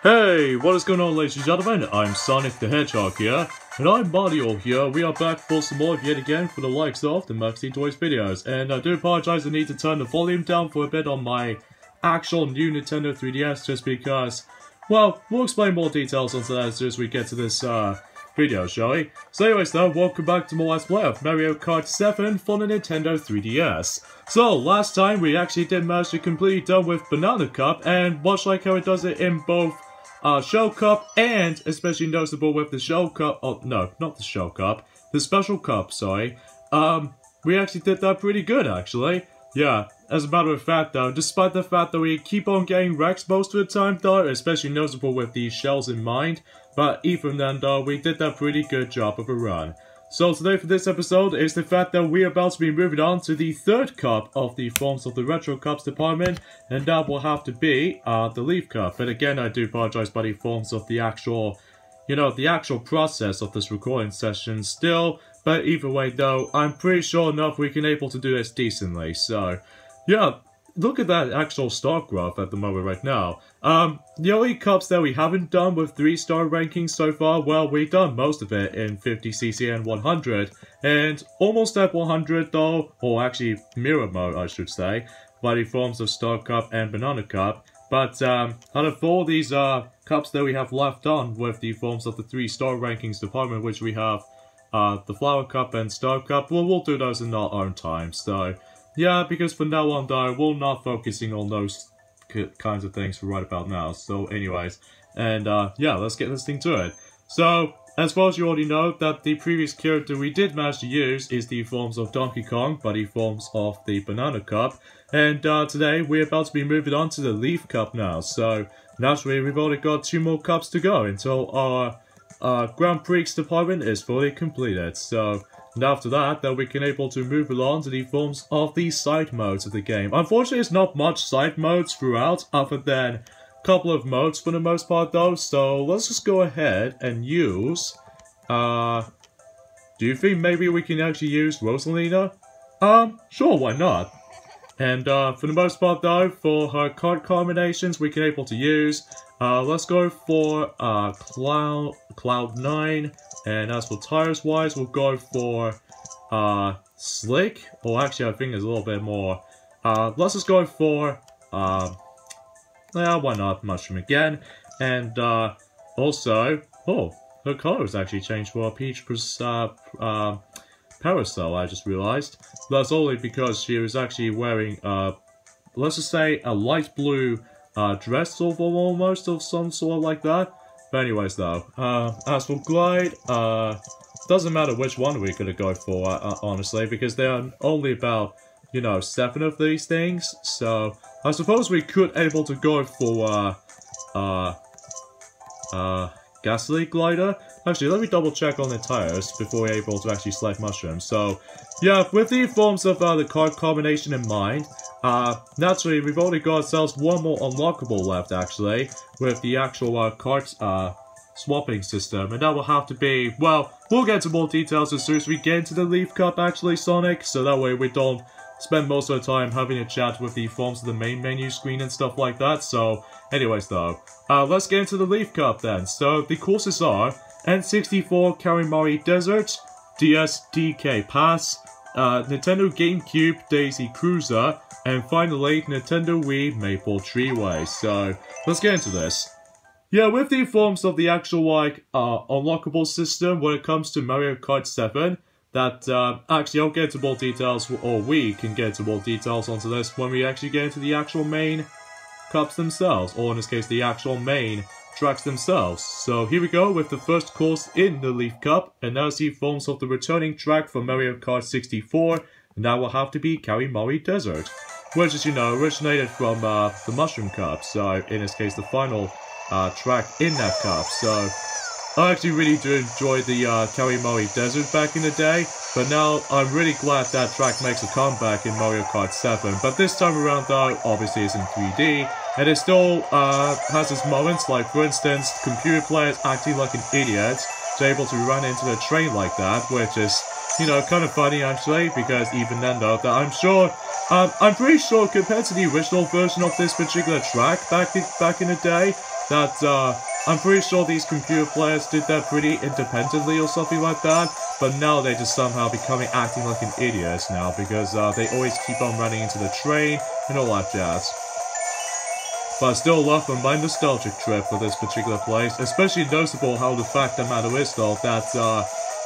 Hey, what is going on, ladies and gentlemen? I'm Sonic the Hedgehog here, and I'm Mario here. We are back for some more yet again for the likes of the Maxi Toys videos, and I do apologize, I need to turn the volume down for a bit on my actual new Nintendo 3DS just because, well, we'll explain more details onto that as soon as we get to this video, shall we? So anyways though, welcome back to more Let's Play of Mario Kart 7 for the Nintendo 3DS. So, last time we actually did manage to completely done with Banana Cup, and much like how it does it in both Shell Cup, and especially noticeable with the Shell Cup, oh no, not the Shell Cup, the Special Cup, sorry, we actually did that pretty good actually. Yeah, as a matter of fact though, despite the fact that we keep on getting wrecks most of the time though, especially noticeable with these shells in mind, but even then though, we did that pretty good job of a run. So today for this episode is the fact that we're about to be moving on to the third cup of the Forms of the Retro Cups department, and that will have to be the Leaf Cup. But again, I do apologize by the forms of the actual, the actual process of this recording session still, but either way though, I'm pretty sure enough we can able to do this decently, so yeah. Look at that actual star graph at the moment right now. The only cups that we haven't done with 3-star rankings so far, well, we've done most of it in 50cc and 100, and almost at 100 though, or actually mirror mode I should say, by the forms of Star Cup and Banana Cup. But out of all these cups that we have left on with the forms of the 3-star rankings department, which we have the Flower Cup and Star Cup, well, we'll do those in our own time, so yeah, because from now on though, we're not focusing on those kinds of things for right about now. So anyways, and yeah, let's get this thing to it. So, as far as you already know, that the previous character we did manage to use is the forms of Donkey Kong, by the forms of the Banana Cup. And today, we're about to be moving on to the Leaf Cup now. So, naturally, we've only got 2 more cups to go until our Grand Prix department is fully completed. So, and after that, then we can able to move along to the forms of the side modes of the game. Unfortunately, there's not much side modes throughout, other than a couple of modes for the most part though, so let's just go ahead and use, do you think maybe we can actually use Rosalina? Sure, why not? And for the most part though, for her card combinations we can able to use, let's go for Cloud9. And as for tires wise, we'll go for Slick, or actually I think there's a little bit more. Let's just go for yeah, why not Mushroom again. And also, oh, her color has actually changed for a peach parasol, I just realized. That's only because she was actually wearing let's just say a light blue dress of almost of some sort like that. But anyways though, as for Glide, doesn't matter which one we're gonna go for, honestly, because there are only about, 7 of these things, so I suppose we could able to go for, Gasoline Glider. Actually, let me double check on the tires before we're able to actually select Mushroom. So, yeah, with the forms of the card combination in mind, naturally, we've only got ourselves 1 more unlockable left, actually, with the actual Kart swapping system, and that will have to be, well, we'll get into more details as soon as we get into the Leaf Cup, actually, Sonic, so that way we don't spend most of the time having a chat with the forms of the main menu screen and stuff like that. So, anyways though, let's get into the Leaf Cup then. So, the courses are N64 Kalimari Desert, DSDK Pass, Nintendo GameCube Daisy Cruiser, and finally, Nintendo Wii Maple Treeway. So, let's get into this. Yeah, with the forms of the actual, unlockable system when it comes to Mario Kart 7, that, actually, I'll get into more details, or we can get into more details onto this when we actually get into the actual main cups themselves, or in this case, the actual main tracks themselves. So, here we go with the first course in the Leaf Cup, and now see forms of the returning track from Mario Kart 64, and that will have to be Kalimari Desert, which, as you know, originated from the Mushroom Cup, so in this case the final track in that cup. So I actually really do enjoy the Kalimari Desert back in the day, but now I'm really glad that track makes a comeback in Mario Kart 7. But this time around though, obviously it's in 3D, and it still has its moments, like for instance, computer players acting like an idiot to able to run into a train like that, which is, kind of funny actually, because even then though, that I'm pretty sure compared to the original version of this particular track back in the day, that, I'm pretty sure these computer players did that pretty independently or something like that, but now they're just somehow acting like an idiot now, because, they always keep on running into the train and all that jazz. But I still love my nostalgic trip for this particular place, especially noticeable how the fact of the matter is though, that,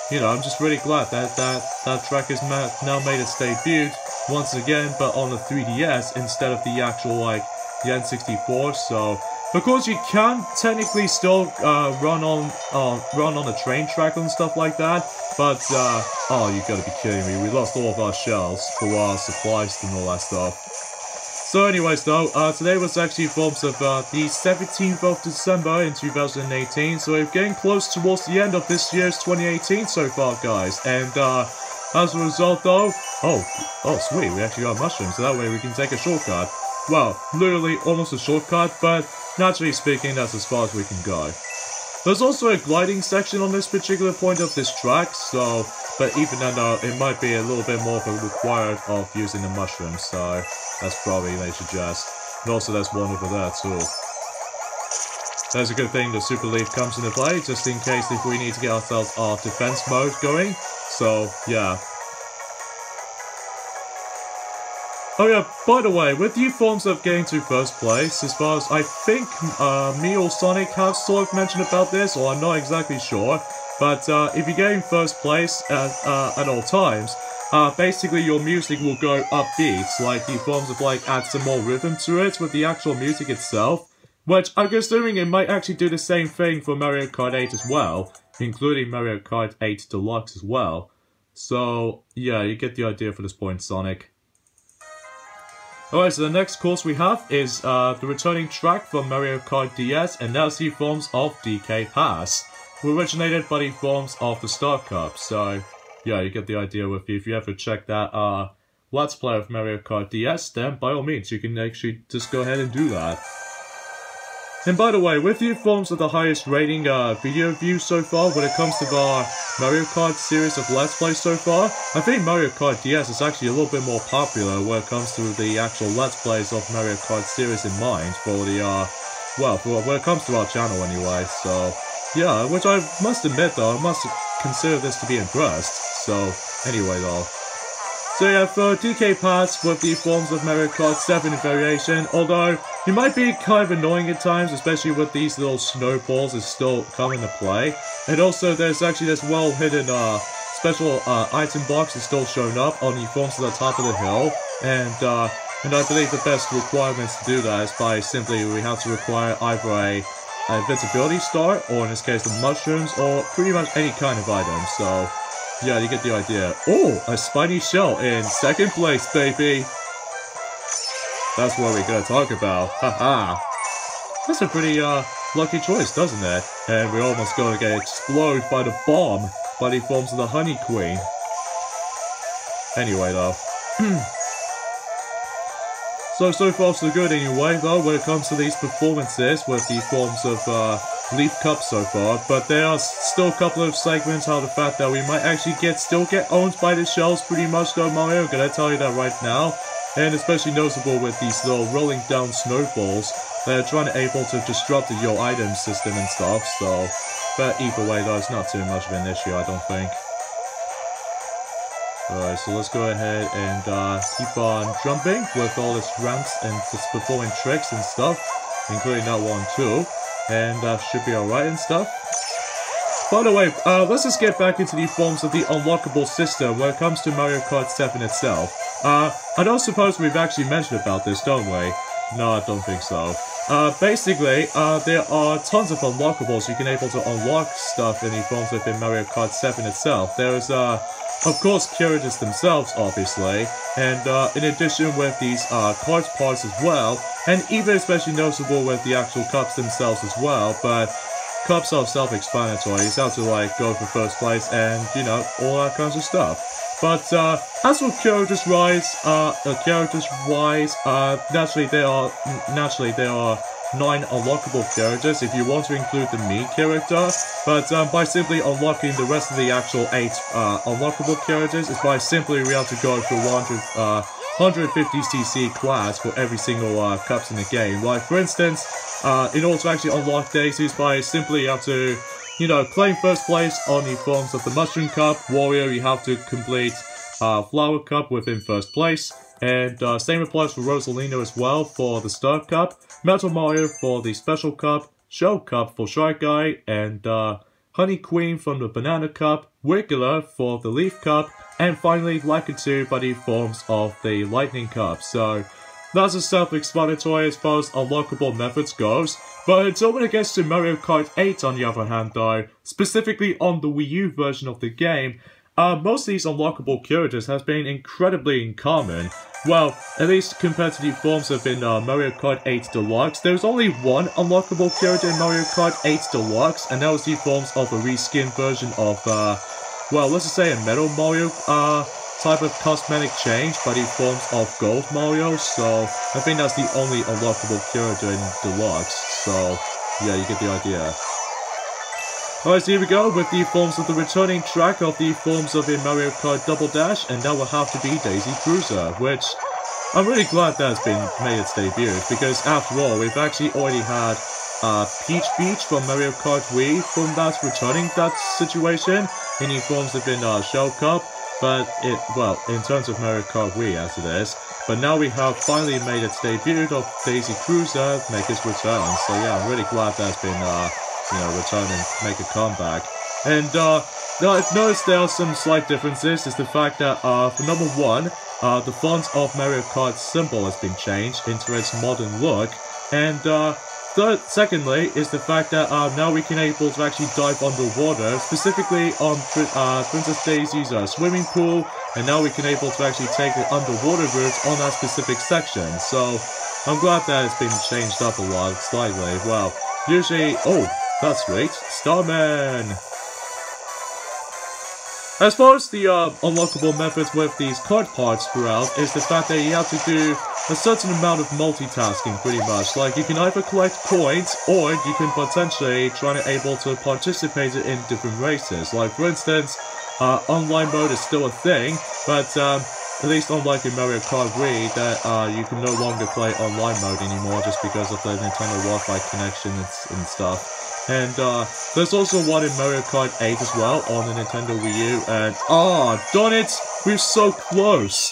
you know, I'm just really glad that track has now made its debut once again, but on the 3DS instead of the actual, like, the N64, so... Of course, you can technically still run on a train track and stuff like that, but, oh, you gotta be kidding me, we lost all of our shells for our supplies and all that stuff. So anyways though, today was actually films of the 17th of December in 2018, so we're getting close towards the end of this year's 2018 so far, guys, and as a result though, oh sweet, we actually got mushrooms, so that way we can take a shortcut. Well, literally almost a shortcut, but naturally speaking, that's as far as we can go. There's also a gliding section on this particular point of this track, so, but even then though, it might be a little bit more of a required of using the mushrooms, so that's probably they suggest. And also there's one over there too. There's a good thing the Super Leaf comes into play, just in case if we need to get ourselves our defense mode going, so yeah. Oh yeah, by the way, with the forms of getting to first place, as far as I think me or Sonic have sort of mentioned about this, or I'm not exactly sure, but if you get in first place at all times, basically your music will go upbeat, like the forms of like add some more rhythm to it with the actual music itself, which I'm assuming it might actually do the same thing for Mario Kart 8 as well, including Mario Kart 8 Deluxe as well. So yeah, you get the idea for this point, Sonic. Alright, so the next course we have is the returning track from Mario Kart DS, and that's the forms of DK Pass, who originated by the forms of the Star Cup. So, yeah, you get the idea with you. If you ever check that Let's Play of Mario Kart DS, then by all means, you can actually just go ahead and do that. And by the way, with the forms of the highest rating video views so far when it comes to our Mario Kart series of Let's Play so far, I think Mario Kart DS is actually a little bit more popular when it comes to the actual Let's Plays of Mario Kart series in mind for the, well, for when it comes to our channel anyway, so, yeah, which I must admit though, I must consider this to be impressed, so, anyway though. So yeah, for DK Pass with the forms of Mario Kart 7 variation, although it might be kind of annoying at times, especially with these little snowballs that still come into play. And also there's actually this well-hidden special item box that's still showing up on the forms at the top of the hill. And I believe the best requirements to do that is by simply we have to require either a invincibility star, or in this case the mushrooms, or pretty much any kind of item, so... yeah, you get the idea. Oh, a spiny shell in second place, baby! That's what we're gonna talk about. Haha! That's a pretty, lucky choice, doesn't it? And we're almost gonna get exploded by the bomb by the forms of the Honey Queen. Anyway, though. So far so good anyway, though, when it comes to these performances with the forms of, Leaf Cup so far, but there are still a couple of segments how the fact that we might actually still get owned by the shells pretty much though, Mario, gonna tell you that right now. And especially noticeable with these little rolling down snowballs that are trying to able to disrupt your item system and stuff, so... but either way though, it's not too much of an issue, I don't think. Alright, so let's go ahead and keep on jumping with all these ramps and just performing tricks and stuff, including that one too. And that should be alright and stuff. By the way, let's just get back into the forms of the unlockable system when it comes to Mario Kart 7 itself. I don't suppose we've actually mentioned about this, don't we? No, I don't think so. Basically, there are tons of unlockables you can able to unlock stuff in the forms within Mario Kart 7 itself. There's, of course, characters themselves, obviously, and in addition with these kart parts as well, and even especially noticeable with the actual cups themselves as well, but cups are self-explanatory. It's how to, like, go for first place and, you know, all that kinds of stuff. But, as for characters-wise, naturally there are 9 unlockable characters if you want to include the Mii character, but by simply unlocking the rest of the actual 8 unlockable characters, is by simply we have to go for 100 150cc class for every single cups in the game. Like, for instance, in order to actually unlock daisies, by simply you have to, you know, claim first place on the forms of the Mushroom Cup. Warrior, you have to complete Flower Cup within first place. And same applies for Rosalina as well for the Star Cup. Metal Mario for the Special Cup. Shell Cup for Shy Guy. And Honey Queen from the Banana Cup. Wiggler for the Leaf Cup. And finally, Lakitu by the forms of the Lightning Cup. So, that's a self-explanatory as far as unlockable methods goes. But until when it gets to Mario Kart 8 on the other hand though, specifically on the Wii U version of the game, most of these unlockable characters have been incredibly uncommon. Well, at least compared to the forms of in Mario Kart 8 Deluxe, there's only one unlockable character in Mario Kart 8 Deluxe, and that was the forms of a reskin version of, well, let's just say a Metal Mario, type of cosmetic change by the forms of Gold Mario, so I think that's the only unlockable character in Deluxe, so yeah, you get the idea. Alright, so here we go with the forms of the returning track of the forms of in Mario Kart Double Dash, and that will have to be Daisy Cruiser, which I'm really glad that's been made its debut, because after all, we've actually already had Peach Beach from Mario Kart Wii from that returning that situation in the forms of in Shell Cup. But well, in terms of Mario Kart Wii as it is, but now we have finally made its debut of Daisy Cruiser make its return. So yeah, I'm really glad that's been, you know, return and make a comeback. And I've noticed there are some slight differences. Is the fact that for number one, the font of Mario Kart's symbol has been changed into its modern look, and secondly, is the fact that now we can able to actually dive underwater, specifically on Princess Daisy's swimming pool, and now we can able to actually take the underwater route on that specific section. So I'm glad that it's been changed up a lot, slightly. Well, usually, oh, that's sweet, Starman! As far as the unlockable methods with these card parts throughout, is the fact that you have to do a certain amount of multitasking pretty much. Like, you can either collect coins, or you can potentially try to able to participate in different races. Like, for instance, online mode is still a thing, but at least unlike in Mario Kart Wii, that you can no longer play online mode anymore just because of the Nintendo Wi-Fi connection and stuff. And there's also one in Mario Kart 8 as well on the Nintendo Wii U, and darn it, we're so close!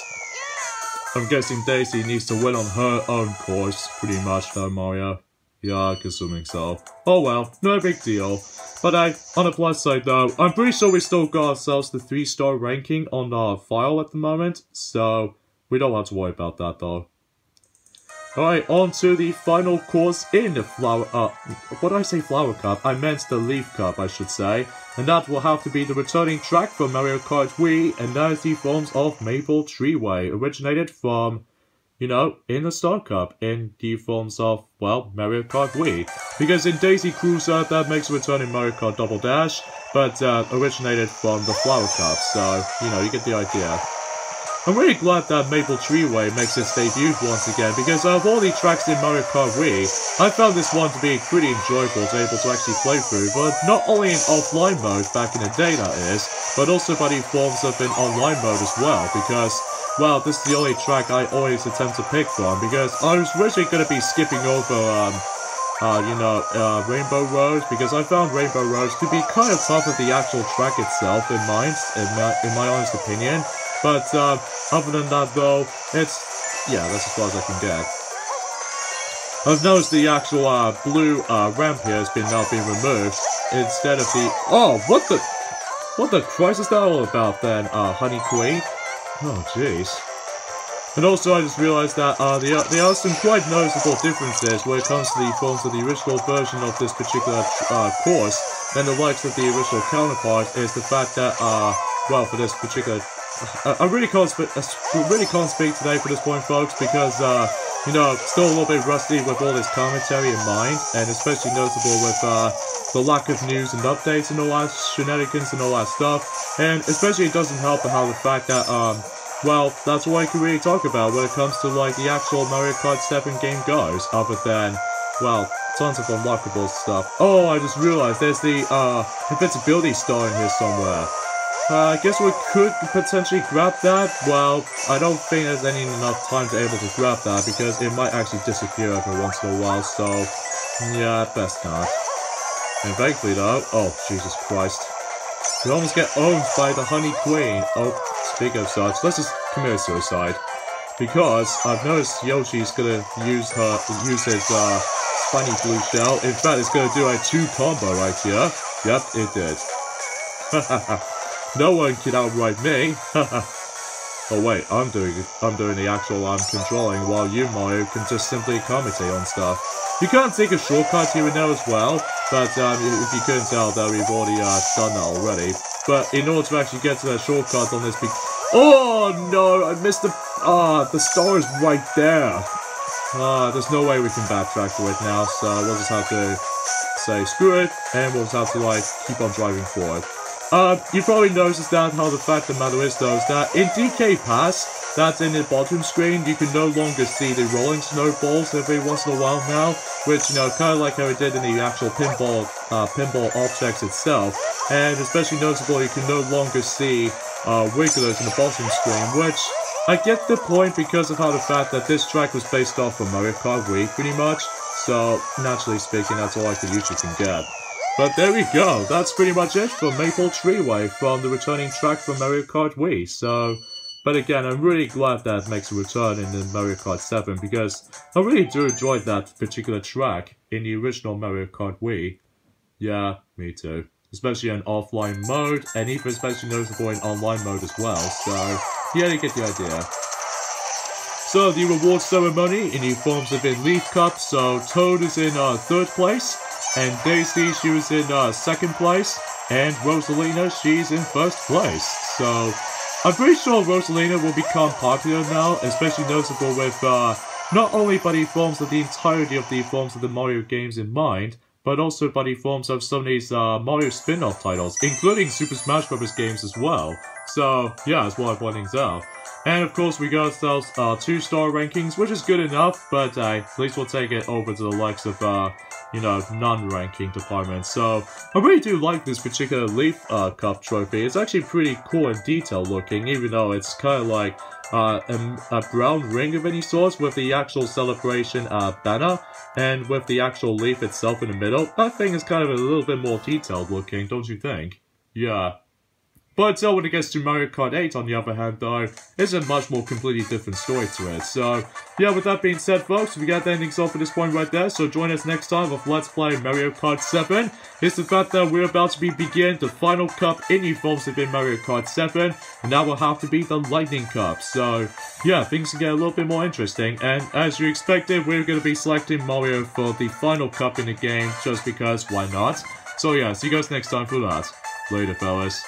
I'm guessing Daisy needs to win on her own course, pretty much though, Mario. Yeah, I'm assuming so. Oh well, no big deal. But on the plus side though, I'm pretty sure we still got ourselves the 3-star ranking on our file at the moment, so we don't have to worry about that though. Alright, on to the final course in the Flower... what did I say Flower Cup? I meant the Leaf Cup, I should say. And that will have to be the returning track from Mario Kart Wii, and that is the forms of Maple Treeway, originated from, you know, in the Star Cup, in the forms of, well, Mario Kart Wii. Because in Daisy Cruiser, that makes a return in Mario Kart Double Dash, but originated from the Flower Cup, so, you know, you get the idea. I'm really glad that Maple Treeway makes its debut once again, because out of all the tracks in Mario Kart Wii, I found this one to be pretty enjoyable to able to actually play through, but not only in offline mode back in the day that is, but also by the forms of an online mode as well, because, well, this is the only track I always attempt to pick from, because I was originally going to be skipping over, Rainbow Road, because I found Rainbow Road to be kind of tough of the actual track itself in my honest opinion. But, other than that though, yeah, that's as far as I can get. I've noticed the actual, blue, ramp here has now been removed, instead of the... Oh, what the Christ is that all about then, Honey Queen? Oh, jeez. And also, I just realized that, there are some quite noticeable differences when it comes to the forms of the original version of this particular, course, than the likes of the original counterpart, is the fact that, well, for this particular... I really can't speak today for this point, folks, because, you know, still a little bit rusty with all this commentary in mind, and especially noticeable with, the lack of news and updates and all that shenanigans and all that stuff, and especially it doesn't help how the fact that, well, that's all I can really talk about when it comes to, like, the actual Mario Kart 7 game goes, other than, well, tons of unlockable stuff. Oh, I just realized there's the, invincibility star in here somewhere. I guess we could potentially grab that. Well, I don't think there's enough time to able to grab that because it might actually disappear every once in a while, so yeah, best not. And thankfully though, oh Jesus Christ. We almost get owned by the Honey Queen. Oh, speaking of such, let's just commit suicide. Because I've noticed Yoshi's gonna use his spiny blue shell. In fact, it's gonna do a 2 combo right here. Yep, it did. No one can outright me. Oh wait, I'm doing the actual controlling, while you, Mario, can just simply commentate on stuff. You can't take a shortcut here and there as well, but if you couldn't tell that we've already done that already. But in order to actually get to that shortcut on this oh no, I missed the star is right there. There's no way we can backtrack to it now, so we'll just have to say screw it, and we'll just have to like keep on driving forward. You probably noticed that how the fact of the matter is though is that in DK Pass, that's in the bottom screen, you can no longer see the rolling snowballs every once in a while now, which, you know, kind of like how it did in the actual pinball objects itself, and especially noticeable you can no longer see wigglers in the bottom screen, which I get the point because of how the fact that this track was based off of Mario Kart Wii pretty much, so naturally speaking that's all I could usually can get. But there we go, that's pretty much it for Maple Treeway from the returning track from Mario Kart Wii. So, but again, I'm really glad that it makes a return in the Mario Kart 7 because I really do enjoy that particular track in the original Mario Kart Wii. Yeah, me too. Especially in offline mode, and even especially noticeable in online mode as well, so yeah, you get the idea. So, the reward ceremony in the forms of in Leaf Cup, so Toad is in 3rd place, and Daisy, she was in 2nd place, and Rosalina, she's in 1st place. So, I'm pretty sure Rosalina will become popular now, especially noticeable with not only by the forms of the entirety of the forms of the Mario games in mind, but also by the forms of some of these Mario spin-off titles, including Super Smash Bros. Games as well. So, yeah, that's what I'm pointing out. And of course, we got ourselves 2-star rankings, which is good enough, but at least we'll take it over to the likes of, you know, non-ranking departments. So, I really do like this particular Leaf Cup trophy. It's actually pretty cool and detailed looking, even though it's kind of like a brown ring of any sort with the actual celebration banner, and with the actual leaf itself in the middle. That thing is kind of a little bit more detailed looking, don't you think? Yeah. But when it gets to Mario Kart 8, on the other hand, though, it's a much more completely different story to it. So, yeah, with that being said, folks, we got the endings off at this point right there, so join us next time of Let's Play Mario Kart 7. It's the fact that we're about to begin the final cup in the forms of in Mario Kart 7, and that will have to be the Lightning Cup. So, yeah, things can get a little bit more interesting, and as you expected, we're going to be selecting Mario for the final cup in the game, just because, why not? So yeah, see you guys next time for that. Later, fellas.